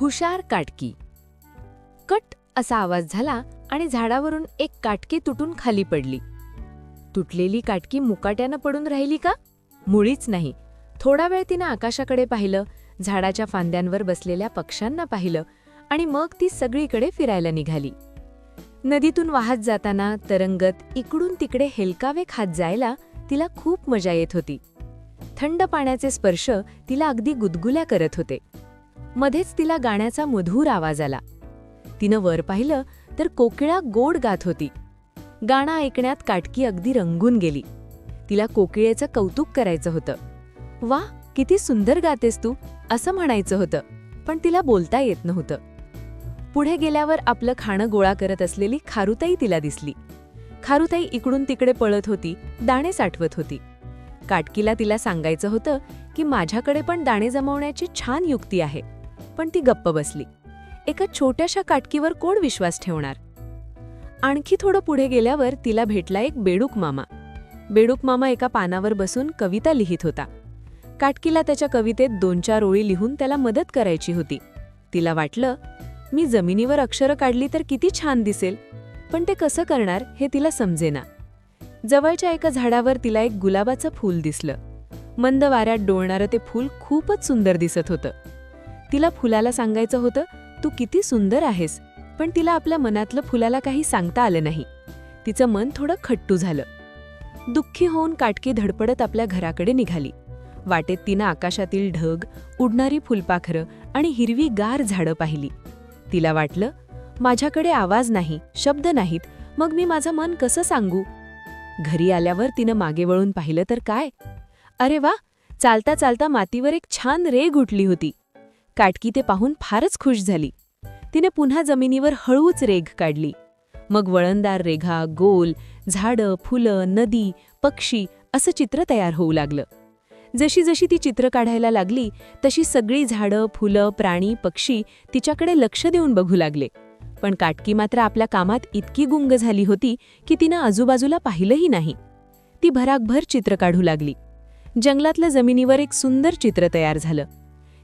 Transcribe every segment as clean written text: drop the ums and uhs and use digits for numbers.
हुशार काटकी. कट असा आवाज झाला आणि झाडावरून एक काटकी तुटून खाली पडली. तुटलेली काटकी मुकाट्यानं पडून राहिली का? मुळीच नाही. थोडा वेळ तिनं आकाशाकडे पाहिलं, झाडाच्या फांद्यांवर बसलेल्या पक्ष्यांना पाहिलं आणि मग ती सगळीकडे फिरायला निघाली. नदीतून वाहत जाताना तरंगत इकडून तिकडे हेलकावे खात जायला तिला खूप मजा येत होती. थंड पाण्याचे स्पर्श तिला अगदी गुदगुल्या करत होते. मध्येच तिला गाण्याचा मधुर आवाज आला. तिनं वर पाहिलं तर कोकिळा गोड गात होती. गाणं ऐकण्यात काटकी अगदी रंगून गेली. तिला कोकिळेचं कौतुक करायचं होतं. "वा, किती सुंदर गातेस तू," असं म्हणायचं होतं, पण तिला बोलता येत नव्हतं. पुढे गेल्यावर आपलं खाणं गोळा करत असलेली खारुताई तिला दिसली. खारुताई इकडून तिकडे पळत होती, दाणे साठवत होती. काटकीला तिला सांगायचं होतं की माझ्याकडे पण दाणे जमवण्याची छान युक्ती आहे, पण ती गप्प बसली. एका छोट्याशा काटकीवर कोण विश्वास ठेवणार? आणखी थोडं पुढे गेल्यावर तिला भेटला एक बेडूक मामा. बेडूक मामा एका पानावर बसून कविता लिहित होता. काटकीला त्याच्या कवितेत 2-4 ओळी लिहून त्याला मदत करायची होती. तिला वाटलं, मी जमिनीवर अक्षरं काढली तर किती छान दिसेल, पण ते कसं करणार हे तिला समजेना. जवळच्या एका झाडावर तिला एक गुलाबाचं फूल दिसलं. मंद वाऱ्यात डोलणारं ते फूल खूपच सुंदर दिसत होतं. तिला फुलाला सांगायचं होतं, तू किती सुंदर आहेस, पण तिला आपल्या मनातलं फुलाला काही सांगता आलं नाही. तिचं मन थोडं खट्टू झालं. दुःखी होऊन काटकी धडपडत आपल्या घराकडे निघाली. वाटेत तिनं आकाशातील ढग, उडणारी फुलपाखरं आणि हिरवी गार झाडं पाहिली. तिला वाटलं, माझ्याकडे आवाज नाही, शब्द नाहीत, मग मी माझं मन कसं सांगू? घरी आल्यावर तिनं मागे वळून पाहिलं तर काय? अरे वा, चालता चालता मातीवर एक छान रेघ उठली होती. काटकी ते पाहून फारच खुश झाली. तिने पुन्हा जमिनीवर हळूच रेघ काढली. मग वळणदार रेघा, गोल, झाडं, फुलं, नदी, पक्षी असं चित्र तयार होऊ लागलं. जशी जशी ती चित्र काढायला लागली तशी सगळी झाडं, फुलं, प्राणी, पक्षी तिच्याकडे लक्ष देऊन बघू लागले. पण काटकी मात्र आपल्या कामात इतकी गुंग झाली होती की तिनं आजूबाजूला पाहिलंही नाही. ती भराकभर चित्र काढू लागली. जंगलातल्या जमिनीवर एक सुंदर चित्र तयार झालं.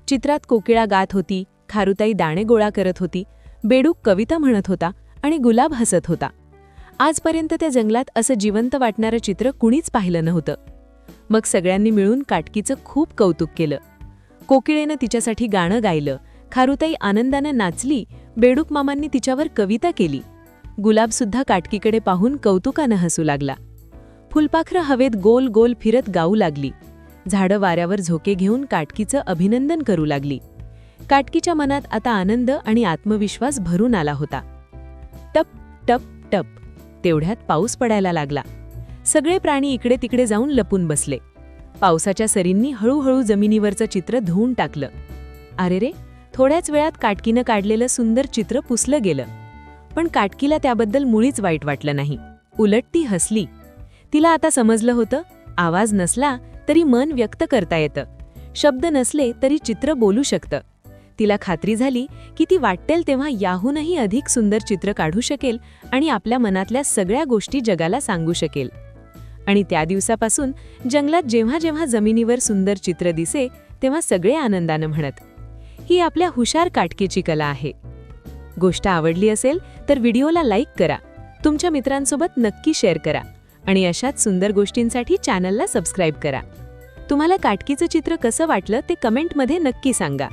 चित्रात कोकिळा गात होती, खारुताई दाणे गोळा करत होती, बेडूक कविता म्हणत होता आणि गुलाब हसत होता. आजपर्यंत त्या जंगलात असं जिवंत वाटणारं चित्र कुणीच पाहिलं नव्हतं. मग सगळ्यांनी मिळून काटकीचं खूप कौतुक केलं. कोकिळेनं तिच्यासाठी गाणं गायलं, खारुताई आनंदानं नाचली, बेडूक मामांनी तिच्यावर कविता केली. गुलाबसुद्धा काटकीकडे पाहून कौतुकानं हसू लागला. फुलपाखरं हवेत गोल गोल फिरत गाऊ लागली. झाडं वाऱ्यावर झोके घेऊन काटकीचं अभिनंदन करू लागली. काटकीच्या मनात आता आनंद आणि आत्मविश्वास भरून आला होता. टप टप टप तेवढ्यात पाऊस पडायला लागला. सगळे प्राणी इकडे तिकडे जाऊन लपून बसले. पावसाच्या सरींनी हळूहळू जमिनीवरचं चित्र धुवून टाकलं. अरे रे, थोड्याच वेळात काटकीनं काढलेलं सुंदर चित्र पुसलं गेलं. पण काटकीला त्याबद्दल मुळीच वाईट वाटलं नाही. उलट ती हसली. तिला आता समजलं होतं, आवाज नसला तरी मन व्यक्त करता येतं, शब्द नसले तरी चित्र बोलू शकतं. तिला खात्री झाली की ती वाटेल तेव्हा याहूनही अधिक सुंदर चित्र काढू शकेल आणि आपल्या मनातल्या सगळ्या गोष्टी जगाला सांगू शकेल. आणि त्या दिवसापासून जंगलात जेव्हा जेव्हा जमिनीवर सुंदर चित्र दिसे तेव्हा सगळे आनंदानं म्हणत, ही आपल्या हुशार काटकीची कला आहे. गोष्ट आवडली असेल तर व्हिडिओला लाईक करा, तुमच्या मित्रांसोबत नक्की शेअर करा आणि अशाच सुंदर गोष्टींसाठी चॅनलला सबस्क्राईब करा. तुम्हाला काटकीचं चित्र कसं वाटलं ते कमेंटमध्ये नक्की सांगा.